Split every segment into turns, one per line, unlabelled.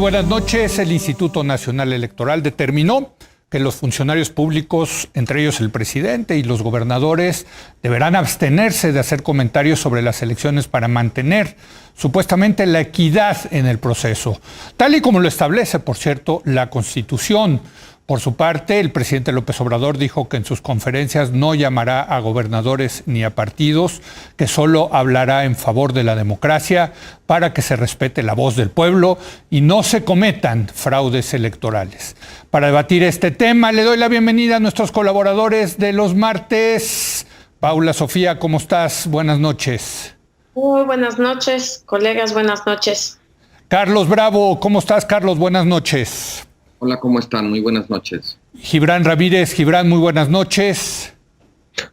Muy buenas noches. El Instituto Nacional Electoral determinó que los funcionarios públicos, entre ellos el presidente y los gobernadores, deberán abstenerse de hacer comentarios sobre las elecciones para mantener supuestamente la equidad en el proceso, tal y como lo establece, por cierto, la Constitución. Por su parte, el presidente López Obrador dijo que en sus conferencias no llamará a gobernadores ni a partidos, que solo hablará en favor de la democracia para que se respete la voz del pueblo y no se cometan fraudes electorales. Para debatir este tema, le doy la bienvenida a nuestros colaboradores de los martes. Paula Sofía, ¿cómo estás? Buenas noches.
Muy buenas noches, colegas, buenas noches.
Carlos Bravo, ¿cómo estás, Carlos? Buenas noches.
Hola, ¿cómo están? Muy buenas noches.
Gibran Ramírez. Gibran, muy buenas noches.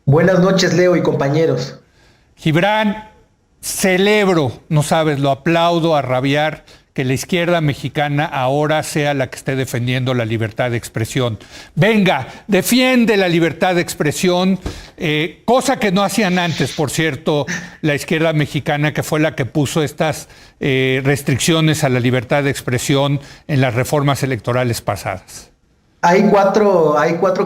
Buenas noches, Leo y compañeros.
Gibran, celebro, no sabes, lo aplaudo a rabiar, que la izquierda mexicana ahora sea la que esté defendiendo la libertad de expresión. Venga, defiende la libertad de expresión, cosa que no hacían antes, por cierto, la izquierda mexicana, que fue la que puso estas restricciones a la libertad de expresión en las reformas electorales pasadas.
Hay cuatro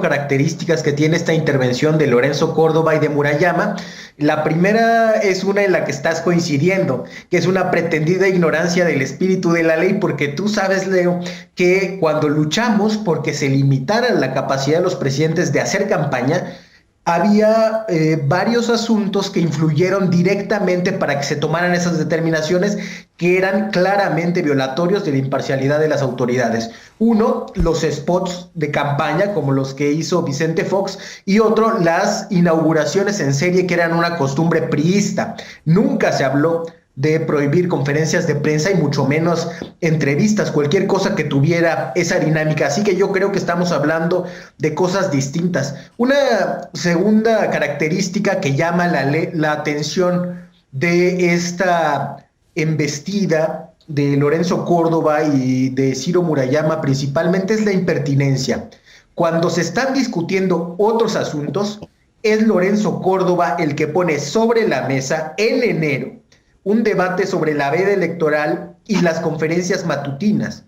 características que tiene esta intervención de Lorenzo Córdoba y de Murayama. La primera es una en la que estás coincidiendo, que es una pretendida ignorancia del espíritu de la ley, porque tú sabes, Leo, que cuando luchamos porque se limitara la capacidad de los presidentes de hacer campaña, había varios asuntos que influyeron directamente para que se tomaran esas determinaciones que eran claramente violatorios de la imparcialidad de las autoridades. Uno, los spots de campaña como los que hizo Vicente Fox, y otro, las inauguraciones en serie que eran una costumbre priista. Nunca se habló de prohibir conferencias de prensa y mucho menos entrevistas, cualquier cosa que tuviera esa dinámica. Así que yo creo que estamos hablando de cosas distintas. Una segunda característica que llama la atención de esta embestida de Lorenzo Córdoba y de Ciro Murayama principalmente es la impertinencia. Cuando se están discutiendo otros asuntos, es Lorenzo Córdoba el que pone sobre la mesa en enero un debate sobre la veda electoral y las conferencias matutinas,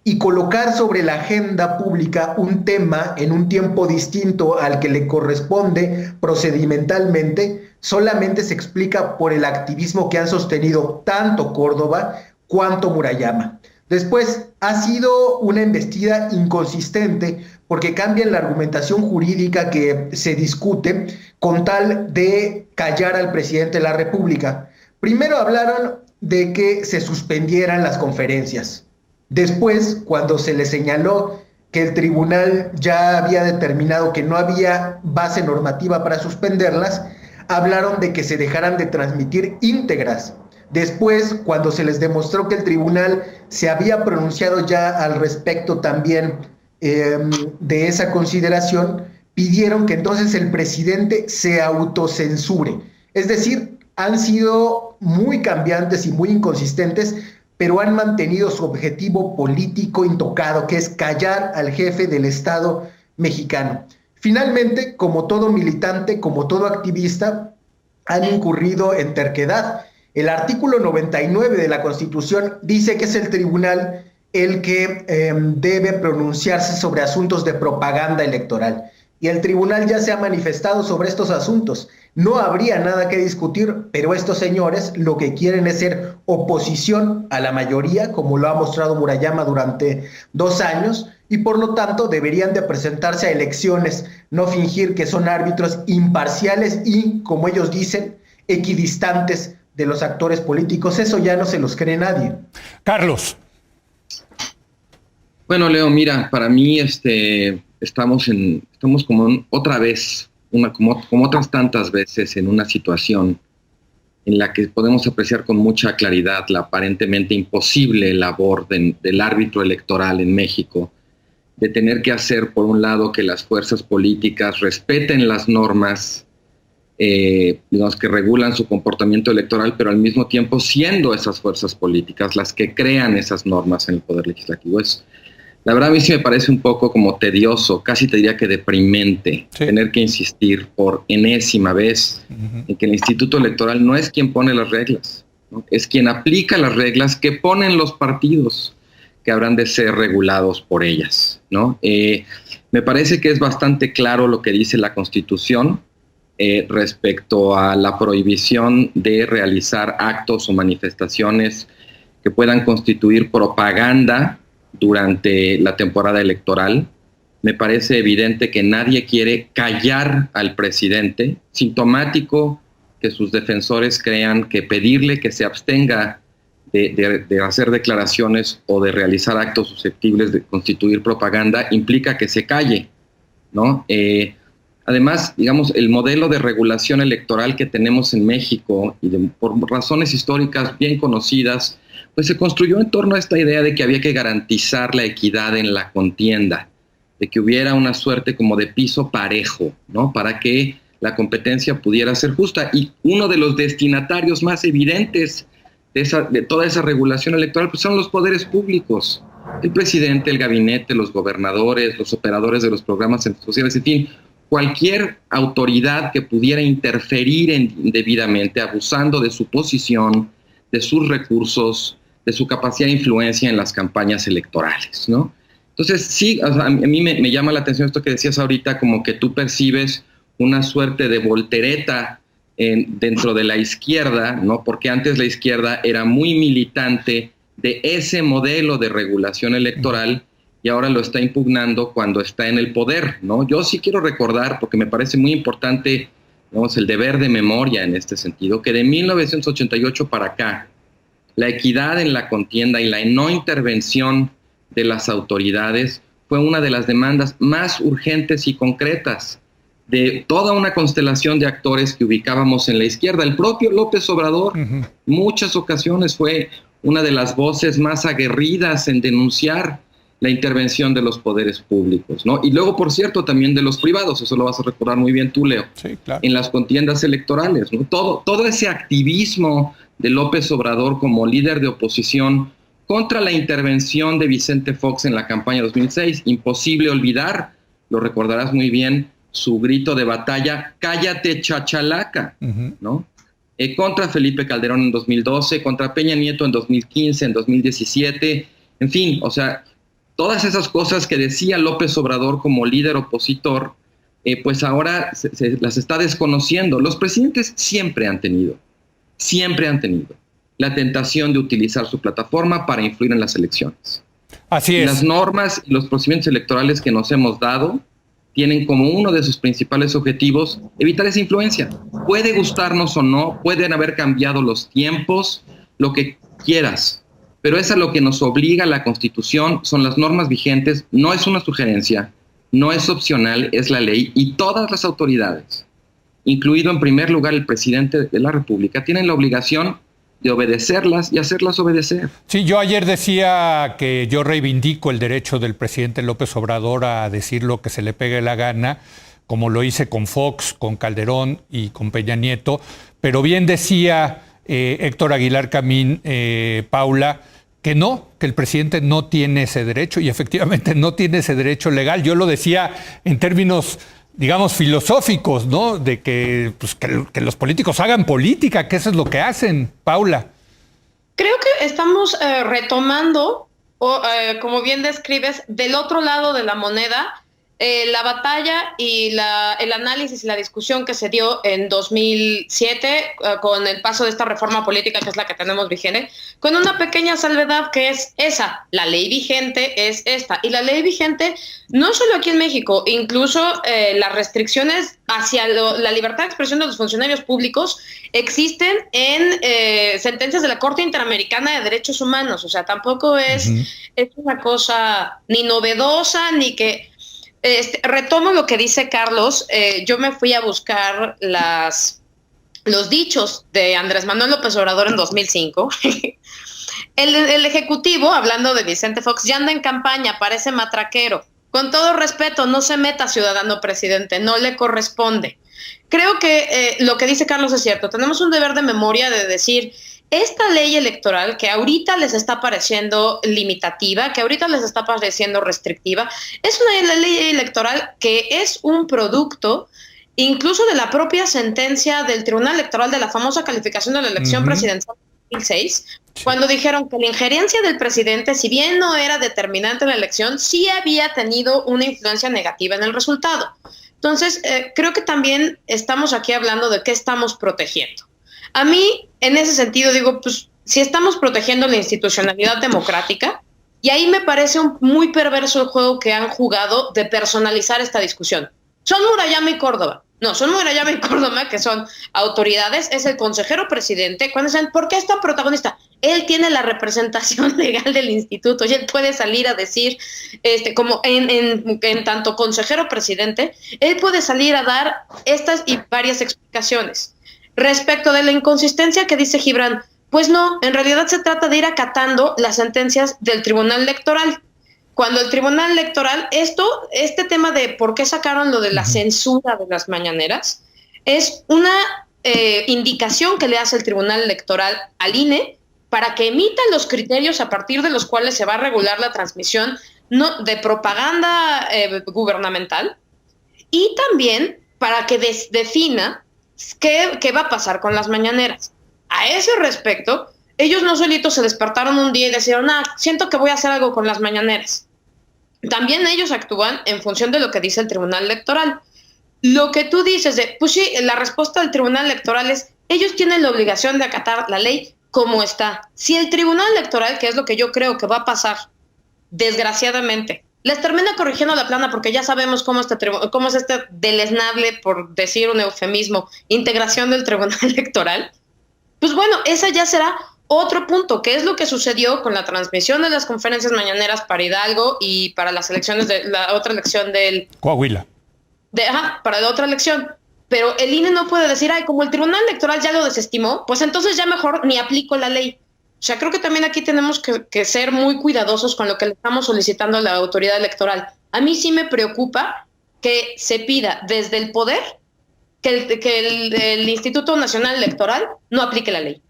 y colocar sobre la agenda pública un tema en un tiempo distinto al que le corresponde procedimentalmente, solamente se explica por el activismo que han sostenido tanto Córdoba cuanto Murayama. Después, ha sido una embestida inconsistente porque cambian la argumentación jurídica que se discute con tal de callar al presidente de la República. Primero hablaron de que se suspendieran las conferencias. Después, cuando se le señaló que el tribunal ya había determinado que no había base normativa para suspenderlas, hablaron de que se dejaran de transmitir íntegras. Después, cuando se les demostró que el tribunal se había pronunciado ya al respecto también de esa consideración, pidieron que entonces el presidente se autocensure. Es decir, han sido muy cambiantes y muy inconsistentes, pero han mantenido su objetivo político intocado, que es callar al jefe del Estado mexicano. Finalmente, como todo militante, como todo activista, han incurrido en terquedad. El artículo 99 de la Constitución dice que es el tribunal el que debe pronunciarse sobre asuntos de propaganda electoral. Y el tribunal ya se ha manifestado sobre estos asuntos. No habría nada que discutir, pero estos señores lo que quieren es ser oposición a la mayoría, como lo ha mostrado Murayama durante 2 años, y por lo tanto deberían de presentarse a elecciones, no fingir que son árbitros imparciales y, como ellos dicen, equidistantes de los actores políticos. Eso ya no se los cree nadie.
Carlos.
Bueno, Leo, mira, para mí estamos como otra vez, como otras tantas veces, en una situación en la que podemos apreciar con mucha claridad la aparentemente imposible labor del árbitro electoral en México, de tener que hacer, por un lado, que las fuerzas políticas respeten las normas, digamos, que regulan su comportamiento electoral, pero al mismo tiempo siendo esas fuerzas políticas las que crean esas normas en el Poder Legislativo. La verdad, a mí sí me parece un poco como tedioso, casi te diría que deprimente, tener que insistir por enésima vez en que el Instituto Electoral no es quien pone las reglas, ¿no? Es quien aplica las reglas que ponen los partidos, que habrán de ser regulados por ellas, ¿no? Me parece que es bastante claro lo que dice la Constitución respecto a la prohibición de realizar actos o manifestaciones que puedan constituir propaganda durante la temporada electoral. Me parece evidente que nadie quiere callar al presidente, sintomático que sus defensores crean que pedirle que se abstenga de hacer declaraciones o de realizar actos susceptibles de constituir propaganda implica que se calle, ¿no? Además, digamos, el modelo de regulación electoral que tenemos en México, y por razones históricas bien conocidas, pues se construyó en torno a esta idea de que había que garantizar la equidad en la contienda, de que hubiera una suerte como de piso parejo, ¿no? Para que la competencia pudiera ser justa. Y uno de los destinatarios más evidentes de toda esa regulación electoral pues son los poderes públicos, el presidente, el gabinete, los gobernadores, los operadores de los programas sociales, en fin, cualquier autoridad que pudiera interferir indebidamente, abusando de su posición, de sus recursos, de su capacidad de influencia en las campañas electorales, ¿no? Entonces, sí, o sea, a mí me llama la atención esto que decías ahorita, como que tú percibes una suerte de voltereta dentro de la izquierda, ¿no? Porque antes la izquierda era muy militante de ese modelo de regulación electoral y ahora lo está impugnando cuando está en el poder, ¿no? Yo sí quiero recordar, porque me parece muy importante, digamos, el deber de memoria en este sentido, que de 1988 para acá, la equidad en la contienda y la no intervención de las autoridades fue una de las demandas más urgentes y concretas de toda una constelación de actores que ubicábamos en la izquierda. El propio López Obrador, muchas ocasiones fue una de las voces más aguerridas en denunciar la intervención de los poderes públicos, ¿no? Y luego, por cierto, también de los privados, eso lo vas a recordar muy bien tú, Leo,
sí, claro,
en las contiendas electorales, ¿no? Todo ese activismo de López Obrador como líder de oposición contra la intervención de Vicente Fox en la campaña 2006, imposible olvidar, lo recordarás muy bien, su grito de batalla, cállate chachalaca, ¿no? Contra Felipe Calderón en 2012, contra Peña Nieto en 2015, en 2017, en fin, o sea, todas esas cosas que decía López Obrador como líder opositor, pues ahora se las está desconociendo. Los presidentes siempre han tenido la tentación de utilizar su plataforma para influir en las elecciones.
Así es.
Las normas y los procedimientos electorales que nos hemos dado tienen como uno de sus principales objetivos evitar esa influencia. Puede gustarnos o no, pueden haber cambiado los tiempos, lo que quieras, pero es a lo que nos obliga la Constitución, son las normas vigentes, no es una sugerencia, no es opcional, es la ley, y todas las autoridades, incluido en primer lugar el presidente de la República, tienen la obligación de obedecerlas y hacerlas obedecer.
Sí, yo ayer decía que yo reivindico el derecho del presidente López Obrador a decir lo que se le pegue la gana, como lo hice con Fox, con Calderón y con Peña Nieto, pero bien decía Héctor Aguilar Camín, Paula, que el presidente no tiene ese derecho, y efectivamente no tiene ese derecho legal. Yo lo decía en términos, digamos, filosóficos, ¿no? De que los políticos hagan política, que eso es lo que hacen, Paula.
Creo que estamos retomando, como bien describes, del otro lado de la moneda, la batalla y el análisis y la discusión que se dio en 2007 con el paso de esta reforma política, que es la que tenemos vigente, con una pequeña salvedad que es esa: la ley vigente es esta, y la ley vigente no solo aquí en México, incluso las restricciones hacia la libertad de expresión de los funcionarios públicos existen en sentencias de la Corte Interamericana de Derechos Humanos. O sea, tampoco es una cosa ni novedosa ni que... retomo lo que dice Carlos. Yo me fui a buscar los dichos de Andrés Manuel López Obrador en 2005. El Ejecutivo, hablando de Vicente Fox, ya anda en campaña, parece matraquero. Con todo respeto, no se meta, ciudadano presidente, no le corresponde. Creo que lo que dice Carlos es cierto. Tenemos un deber de memoria de decir... Esta ley electoral que ahorita les está pareciendo limitativa, que ahorita les está pareciendo restrictiva, es una ley electoral que es un producto incluso de la propia sentencia del Tribunal Electoral de la famosa calificación de la elección presidencial 2006, cuando dijeron que la injerencia del presidente, si bien no era determinante en la elección, sí había tenido una influencia negativa en el resultado. Entonces, creo que también estamos aquí hablando de qué estamos protegiendo. A mí, en ese sentido, digo, pues, si estamos protegiendo la institucionalidad democrática, y ahí me parece muy perverso el juego que han jugado de personalizar esta discusión. Son Murayama y Córdoba. No, son Murayama y Córdoba, que son autoridades, es el consejero presidente. Cuando dicen, ¿por qué es tan protagonista? Él tiene la representación legal del instituto y él puede salir a decir, como en tanto consejero presidente, él puede salir a dar estas y varias explicaciones. Respecto de la inconsistencia que dice Gibran, pues no, en realidad se trata de ir acatando las sentencias del Tribunal Electoral. Cuando el Tribunal Electoral, este tema de por qué sacaron lo de la censura de las mañaneras, es una indicación que le hace el Tribunal Electoral al INE para que emita los criterios a partir de los cuales se va a regular la transmisión de propaganda gubernamental, y también para que defina qué va a pasar con las mañaneras. A ese respecto, ellos no solitos se despertaron un día y decidieron, siento que voy a hacer algo con las mañaneras. También ellos actúan en función de lo que dice el Tribunal Electoral. Lo que tú dices pues sí, la respuesta del Tribunal Electoral es, ellos tienen la obligación de acatar la ley como está. Si el Tribunal Electoral, que es lo que yo creo que va a pasar, desgraciadamente, les termina corrigiendo la plana, porque ya sabemos cómo es este deleznable, por decir un eufemismo, integración del Tribunal Electoral, pues bueno, esa ya será otro punto, que es lo que sucedió con la transmisión de las conferencias mañaneras para Hidalgo y para las elecciones de la otra elección del
Coahuila.
Para la otra elección. Pero el INE no puede decir, como el Tribunal Electoral ya lo desestimó, pues entonces ya mejor ni aplico la ley. O sea, creo que también aquí tenemos que ser muy cuidadosos con lo que le estamos solicitando a la autoridad electoral. A mí sí me preocupa que se pida desde el poder que el Instituto Nacional Electoral no aplique la ley.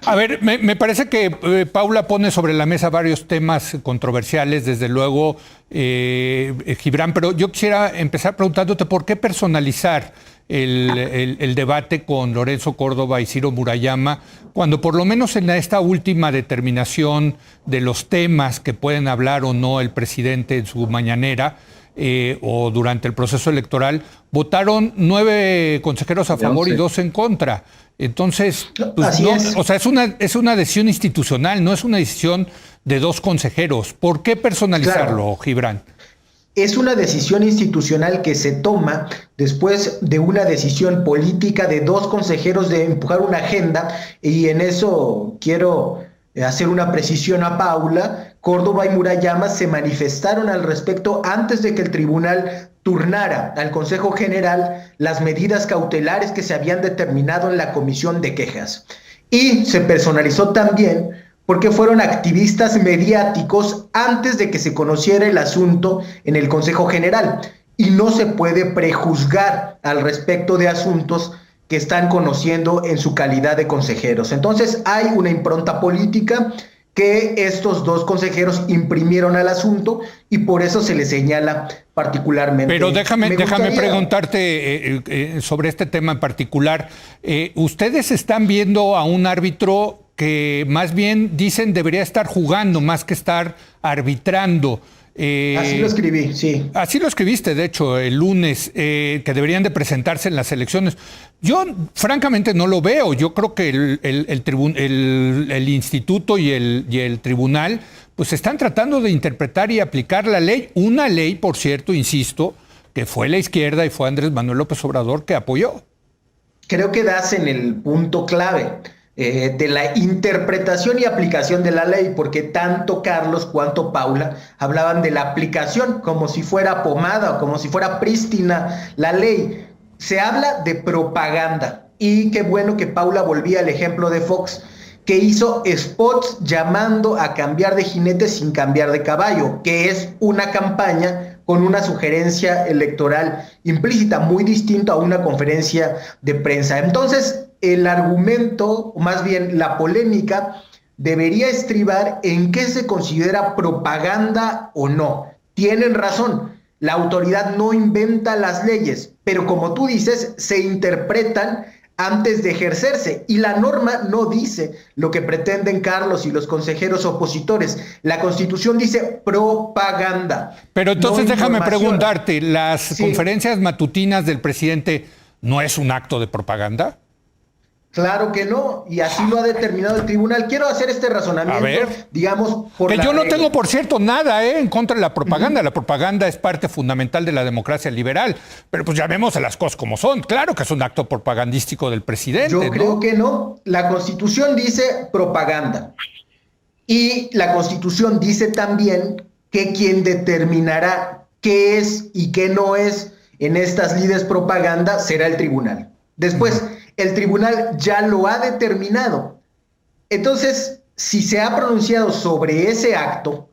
A ver, me parece que Paula pone sobre la mesa varios temas controversiales, desde luego, Gibran, pero yo quisiera empezar preguntándote por qué personalizar el debate con Lorenzo Córdoba y Ciro Murayama, cuando por lo menos en esta última determinación de los temas que pueden hablar o no el presidente en su mañanera, o durante el proceso electoral, votaron 9 consejeros a favor y 2 en contra. Entonces, pues o sea, es una decisión institucional, no es una decisión de 2 consejeros. ¿Por qué personalizarlo, claro, Gibran?
Es una decisión institucional que se toma después de una decisión política de 2 consejeros de empujar una agenda, y en eso quiero hacer una precisión a Paula. Córdoba y Murayama se manifestaron al respecto antes de que el tribunal turnara al Consejo General las medidas cautelares que se habían determinado en la comisión de quejas. Y se personalizó también porque fueron activistas mediáticos antes de que se conociera el asunto en el Consejo General, y no se puede prejuzgar al respecto de asuntos que están conociendo en su calidad de consejeros. Entonces hay una impronta política que estos 2 consejeros imprimieron al asunto, y por eso se les señala particularmente.
Pero déjame preguntarte sobre este tema en particular. ¿Ustedes están viendo a un árbitro que más bien dicen debería estar jugando más que estar arbitrando?
Así lo escribí, sí.
Así lo escribiste, de hecho, el lunes, que deberían de presentarse en las elecciones. Yo, francamente, no lo veo. Yo creo que el instituto y el tribunal pues están tratando de interpretar y aplicar la ley. Una ley, por cierto, insisto, que fue la izquierda y fue Andrés Manuel López Obrador que apoyó.
Creo que das en el punto clave de la interpretación y aplicación de la ley, porque tanto Carlos cuanto Paula hablaban de la aplicación como si fuera pomada o como si fuera prístina la ley. Se habla de propaganda, y qué bueno que Paula volvía al ejemplo de Fox, que hizo spots llamando a cambiar de jinete sin cambiar de caballo, que es una campaña con una sugerencia electoral implícita, muy distinto a una conferencia de prensa. Entonces, el argumento, o más bien la polémica, debería estribar en qué se considera propaganda o no. Tienen razón, la autoridad no inventa las leyes, pero como tú dices, se interpretan antes de ejercerse. Y la norma no dice lo que pretenden Carlos y los consejeros opositores. La Constitución dice propaganda.
Pero entonces
no
déjame
información.
preguntarte, ¿las conferencias matutinas del presidente no es un acto de propaganda?
Claro que no, y así lo ha determinado el tribunal. Quiero hacer este razonamiento, digamos, por
que
la
yo no
regla.
tengo, por cierto, nada en contra de la propaganda. La propaganda es parte fundamental de la democracia liberal. Pero pues ya vemos a las cosas como son. Claro que es un acto propagandístico del presidente.
Yo creo que no. La Constitución dice propaganda. Y la Constitución dice también que quien determinará qué es y qué no es en estas lides propaganda será el tribunal. Después, el tribunal ya lo ha determinado. Entonces, si se ha pronunciado sobre ese acto,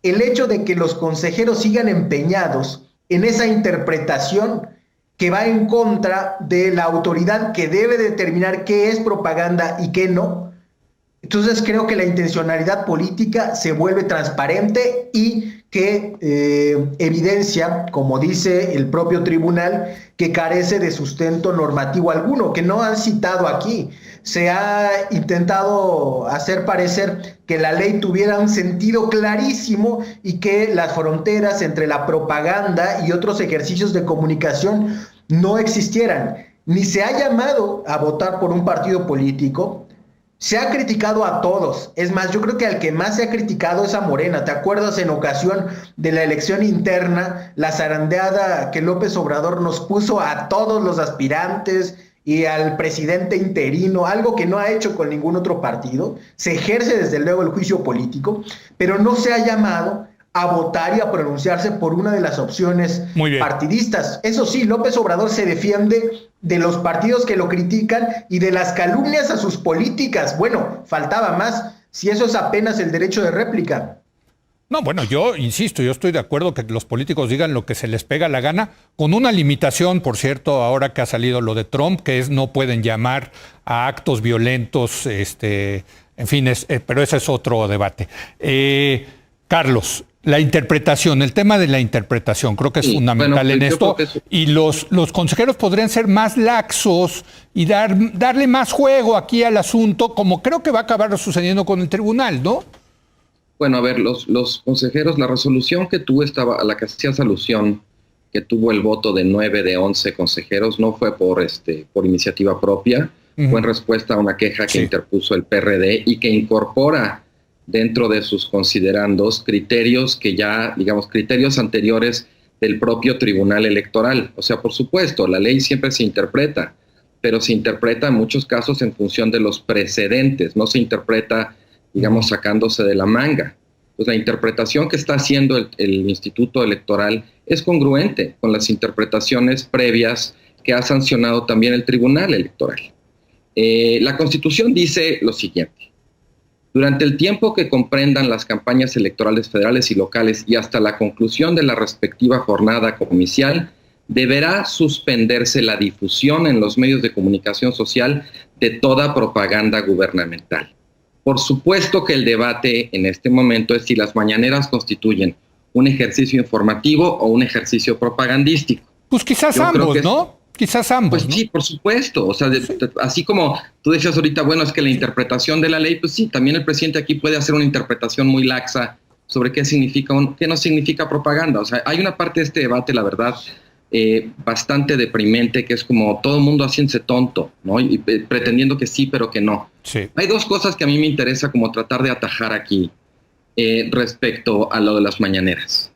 el hecho de que los consejeros sigan empeñados en esa interpretación que va en contra de la autoridad que debe determinar qué es propaganda y qué no, entonces creo que la intencionalidad política se vuelve transparente y que evidencia, como dice el propio tribunal, que carece de sustento normativo alguno, que no han citado aquí. Se ha intentado hacer parecer que la ley tuviera un sentido clarísimo y que las fronteras entre la propaganda y otros ejercicios de comunicación no existieran. Ni se ha llamado a votar por un partido político. Se ha criticado a todos. Es más, yo creo que al que más se ha criticado es a Morena. ¿Te acuerdas en ocasión de la elección interna, la zarandeada que López Obrador nos puso a todos los aspirantes y al presidente interino, algo que no ha hecho con ningún otro partido? Se ejerce desde luego el juicio político, pero no se ha llamado a votar y a pronunciarse por una de las opciones partidistas. Eso sí, López Obrador se defiende de los partidos que lo critican y de las calumnias a sus políticas. Bueno, faltaba más, si eso es apenas el derecho de réplica.
No, bueno, yo insisto, yo estoy de acuerdo que los políticos digan lo que se les pega la gana, con una limitación, por cierto, ahora que ha salido lo de Trump, que es no pueden llamar a actos violentos, en fin, pero ese es otro debate. Carlos, la interpretación, el tema de la interpretación, creo que es fundamental en esto, y los consejeros podrían ser más laxos y darle más juego aquí al asunto, como creo que va a acabar sucediendo con el tribunal, ¿no?
Bueno, a ver, los consejeros, la resolución que tuvo a la que hacías alusión, que tuvo el voto de 9 de 11 consejeros, no fue por iniciativa propia, fue en respuesta a una queja que interpuso el PRD y que incorpora dentro de sus considerandos criterios que ya, digamos, criterios anteriores del propio Tribunal Electoral. O sea, por supuesto, la ley siempre se interpreta, pero se interpreta en muchos casos en función de los precedentes, no se interpreta, digamos, sacándose de la manga. Pues la interpretación que está haciendo el Instituto Electoral es congruente con las interpretaciones previas que ha sancionado también el Tribunal Electoral. La Constitución dice lo siguiente: durante el tiempo que comprendan las campañas electorales federales y locales y hasta la conclusión de la respectiva jornada comicial, deberá suspenderse la difusión en los medios de comunicación social de toda propaganda gubernamental. Por supuesto que el debate en este momento es si las mañaneras constituyen un ejercicio informativo o un ejercicio propagandístico.
Pues quizás ambos, ¿no? Quizás ambos.
Pues sí, por supuesto. O sea, así como tú decías ahorita, bueno, es que la interpretación de la ley, pues sí, también el presidente aquí puede hacer una interpretación muy laxa sobre qué significa qué no significa propaganda. O sea, hay una parte de este debate, la verdad, bastante deprimente, que es como todo el mundo haciéndose tonto, ¿no? Y pretendiendo que sí, pero que no.
Sí.
Hay dos cosas que a mí me interesa como tratar de atajar aquí respecto a lo de las mañaneras.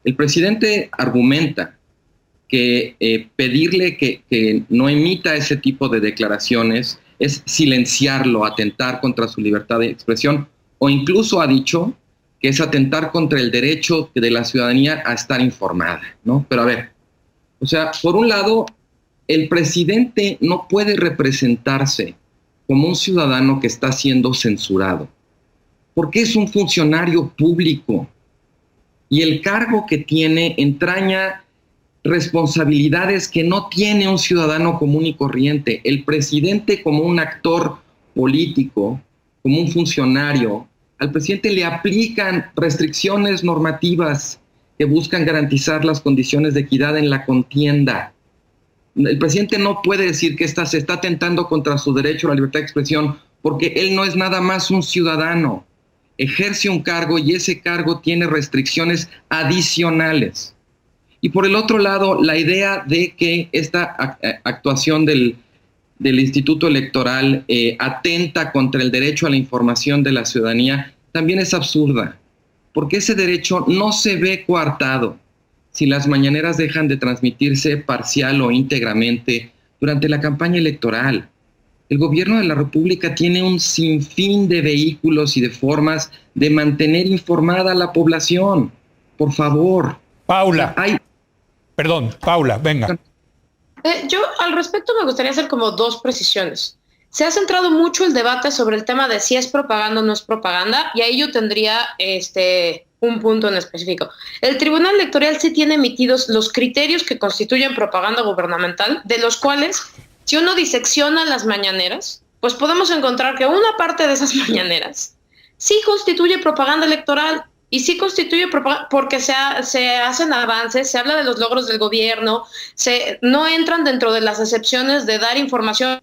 El presidente argumenta que pedirle que no emita ese tipo de declaraciones es silenciarlo, atentar contra su libertad de expresión, o incluso ha dicho que es atentar contra el derecho de la ciudadanía a estar informada, ¿no? Pero a ver, o sea, por un lado, el presidente no puede representarse como un ciudadano que está siendo censurado, porque es un funcionario público y el cargo que tiene entraña responsabilidades que no tiene un ciudadano común y corriente. El presidente, como un actor político, como un funcionario, al presidente le aplican restricciones normativas que buscan garantizar las condiciones de equidad en la contienda. El presidente no puede decir que se está atentando contra su derecho a la libertad de expresión, porque él no es nada más un ciudadano. Ejerce un cargo y ese cargo tiene restricciones adicionales. Y por el otro lado, la idea de que esta actuación del Instituto Electoral atenta contra el derecho a la información de la ciudadanía también es absurda, porque ese derecho no se ve coartado si las mañaneras dejan de transmitirse parcial o íntegramente durante la campaña electoral. El gobierno de la República tiene un sinfín de vehículos y de formas de mantener informada a la población. Por favor.
Paula. Paula, venga.
Yo al respecto me gustaría hacer como dos precisiones. Se ha centrado mucho el debate sobre el tema de si es propaganda o no es propaganda, y ahí yo tendría un punto en específico. El Tribunal Electoral sí tiene emitidos los criterios que constituyen propaganda gubernamental, de los cuales, si uno disecciona las mañaneras, pues podemos encontrar que una parte de esas mañaneras sí constituye propaganda electoral, y sí constituye propaganda porque se hacen avances, se habla de los logros del gobierno, no entran dentro de las excepciones de dar información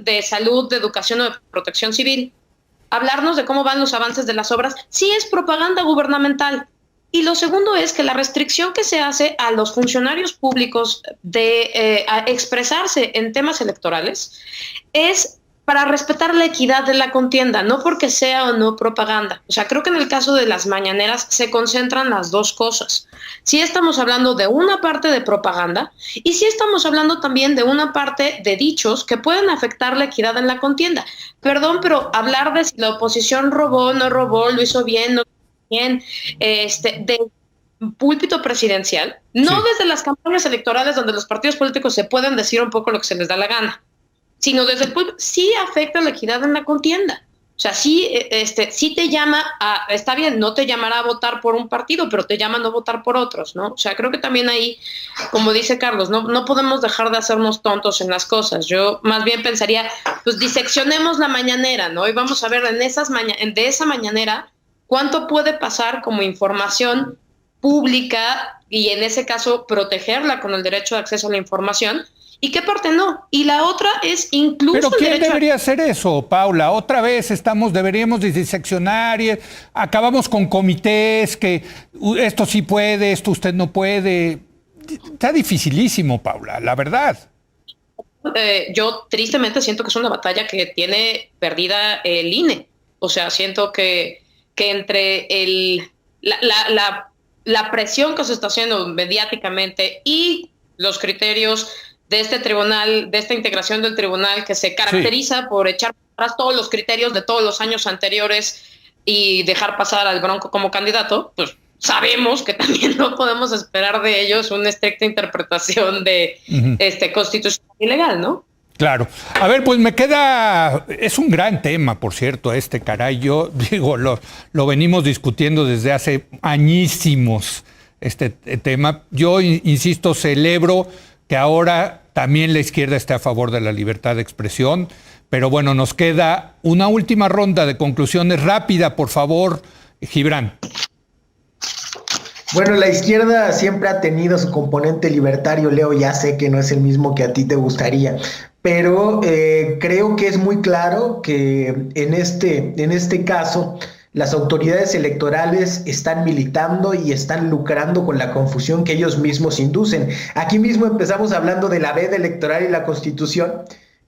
de salud, de educación o de protección civil. Hablarnos de cómo van los avances de las obras, sí es propaganda gubernamental. Y lo segundo es que la restricción que se hace a los funcionarios públicos de expresarse en temas electorales es para respetar la equidad de la contienda, no porque sea o no propaganda. O sea, creo que en el caso de las mañaneras se concentran las dos cosas. Sí estamos hablando de una parte de propaganda y sí estamos hablando también de una parte de dichos que pueden afectar la equidad en la contienda. Perdón, pero hablar de si la oposición robó, no robó, lo hizo bien, no bien, de púlpito presidencial, no
Sí.
desde las campañas electorales donde los partidos políticos se pueden decir un poco lo que se les da la gana, sino desde el público, sí afecta la equidad en la contienda. O sea, sí te llama está bien, no te llamará a votar por un partido, pero te llama a no votar por otros, ¿no? O sea, creo que también ahí, como dice Carlos, no podemos dejar de hacernos tontos en las cosas. Yo más bien pensaría, pues diseccionemos la mañanera, ¿no? Y vamos a ver de esa mañanera cuánto puede pasar como información pública y en ese caso protegerla con el derecho de acceso a la información, ¿y qué parte no? Y la otra es incluso
¿Pero quién
el derecho
debería hacer eso, Paula? Otra vez deberíamos diseccionar y acabamos con comités que esto sí puede, esto usted no puede. Está dificilísimo, Paula, la verdad.
yo tristemente siento que es una batalla que tiene perdida el INE. O sea, siento que entre la presión que se está haciendo mediáticamente y los criterios de este tribunal, de esta integración del tribunal que se caracteriza por echar atrás todos los criterios de todos los años anteriores y dejar pasar al Bronco como candidato, pues sabemos que también no podemos esperar de ellos una estricta interpretación de constitución ilegal, ¿no?
Claro. A ver, pues es un gran tema, por cierto, caray. Yo digo, lo venimos discutiendo desde hace añísimos, este tema. Yo, insisto, celebro que ahora también la izquierda esté a favor de la libertad de expresión, pero bueno, nos queda una última ronda de conclusiones rápida, por favor, Gibran.
Bueno, la izquierda siempre ha tenido su componente libertario, Leo, ya sé que no es el mismo que a ti te gustaría, pero creo que es muy claro que en este caso las autoridades electorales están militando y están lucrando con la confusión que ellos mismos inducen. Aquí mismo empezamos hablando de la veda electoral y la Constitución,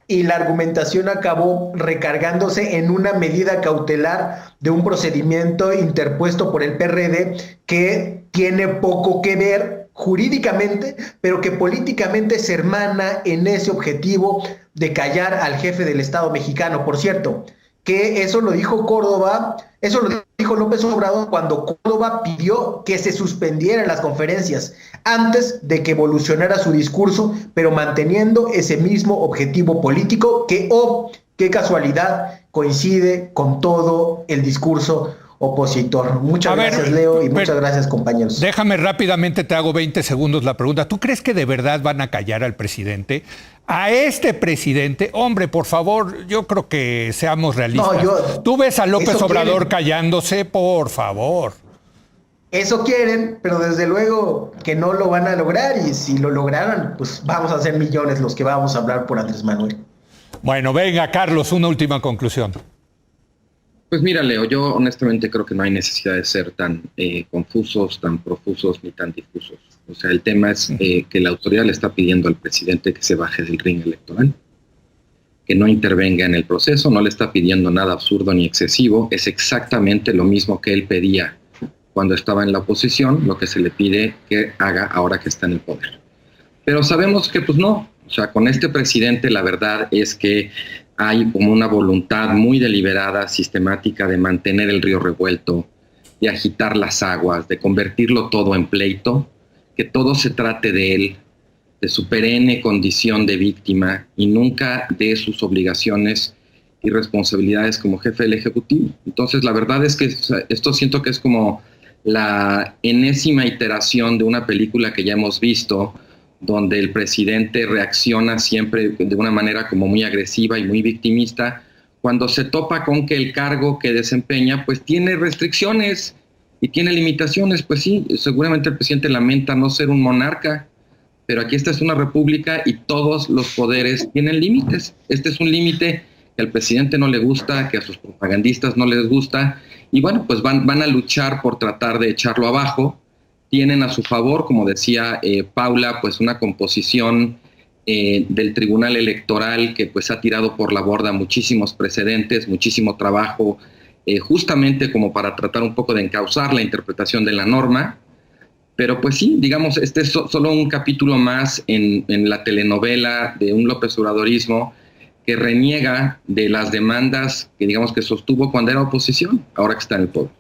y la argumentación acabó recargándose en una medida cautelar de un procedimiento interpuesto por el PRD que tiene poco que ver jurídicamente, pero que políticamente se hermana en ese objetivo de callar al jefe del Estado mexicano. Por cierto, que eso lo dijo Córdoba, eso lo dijo López Obrador cuando Córdoba pidió que se suspendieran las conferencias antes de que evolucionara su discurso, pero manteniendo ese mismo objetivo político que, qué casualidad, coincide con todo el discurso opositor. Muchas gracias, Leo, y muchas gracias, compañeros.
Déjame rápidamente, te hago 20 segundos la pregunta. ¿Tú crees que de verdad van a callar al presidente? A este presidente, hombre, por favor, yo creo que seamos realistas.
No,
¿Tú ves a López Obrador callándose? Por favor.
Eso quieren, pero desde luego que no lo van a lograr, y si lo lograran, pues vamos a ser millones los que vamos a hablar por Andrés Manuel.
Bueno, venga, Carlos, una última conclusión.
Pues mira, Leo, yo honestamente creo que no hay necesidad de ser tan confusos, tan profusos ni tan difusos. O sea, el tema es que la autoridad le está pidiendo al presidente que se baje del ring electoral, que no intervenga en el proceso, no le está pidiendo nada absurdo ni excesivo, es exactamente lo mismo que él pedía cuando estaba en la oposición, lo que se le pide que haga ahora que está en el poder. Pero sabemos que pues no, o sea, con este presidente la verdad es que hay como una voluntad muy deliberada, sistemática de mantener el río revuelto, de agitar las aguas, de convertirlo todo en pleito, que todo se trate de él, de su perenne condición de víctima y nunca de sus obligaciones y responsabilidades como jefe del Ejecutivo. Entonces la verdad es que esto siento que es como la enésima iteración de una película que ya hemos visto, donde el presidente reacciona siempre de una manera como muy agresiva y muy victimista, cuando se topa con que el cargo que desempeña pues tiene restricciones y tiene limitaciones. Pues sí, seguramente el presidente lamenta no ser un monarca, pero aquí esta es una república y todos los poderes tienen límites. Este es un límite que al presidente no le gusta, que a sus propagandistas no les gusta, y bueno, pues van a luchar por tratar de echarlo abajo. Tienen a su favor, como decía Paula, pues una composición del Tribunal Electoral que pues ha tirado por la borda muchísimos precedentes, muchísimo trabajo, justamente como para tratar un poco de encauzar la interpretación de la norma. Pero pues sí, digamos, este es solo un capítulo más en la telenovela de un López Obradorismo que reniega de las demandas que digamos que sostuvo cuando era oposición, ahora que está en el poder.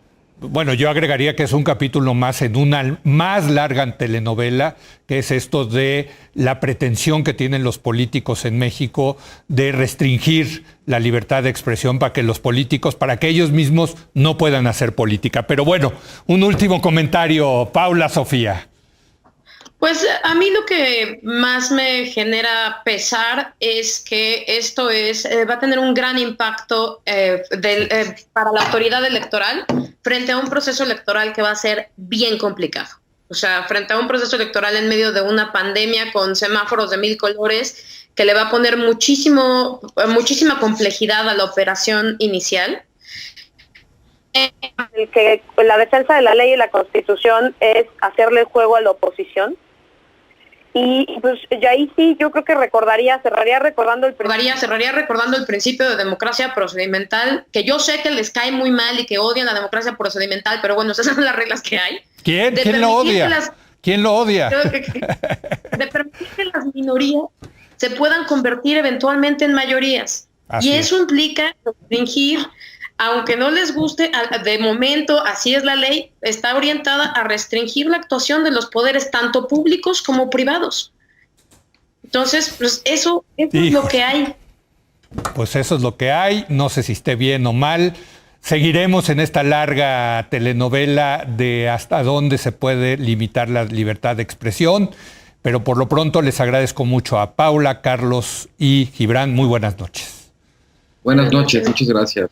Bueno, yo agregaría que es un capítulo más en una más larga telenovela, que es esto de la pretensión que tienen los políticos en México de restringir la libertad de expresión para que los políticos, para que ellos mismos no puedan hacer política. Pero bueno, un último comentario, Paula, Sofía.
Pues a mí lo que más me genera pesar es que esto va a tener un gran impacto para la autoridad electoral frente a un proceso electoral que va a ser bien complicado. O sea, frente a un proceso electoral en medio de una pandemia con semáforos de 1000 colores que le va a poner muchísima complejidad a la operación inicial.
Que la defensa de la ley y la Constitución es hacerle el juego a la oposición. Y pues ya ahí sí, yo creo que cerraría recordando
el principio de democracia procedimental, que yo sé que les cae muy mal y que odian la democracia procedimental, pero bueno, esas son las reglas que hay.
¿Quién lo odia? ¿Quién lo odia?
De permitir que las minorías se puedan convertir eventualmente en mayorías. Y eso implica restringir, aunque no les guste, de momento, así es la ley, está orientada a restringir la actuación de los poderes, tanto públicos como privados. Entonces, pues eso es lo que hay.
Pues eso es lo que hay, no sé si esté bien o mal. Seguiremos en esta larga telenovela de hasta dónde se puede limitar la libertad de expresión, pero por lo pronto les agradezco mucho a Paula, Carlos y Gibran. Muy buenas noches.
Buenas noches, muchas gracias.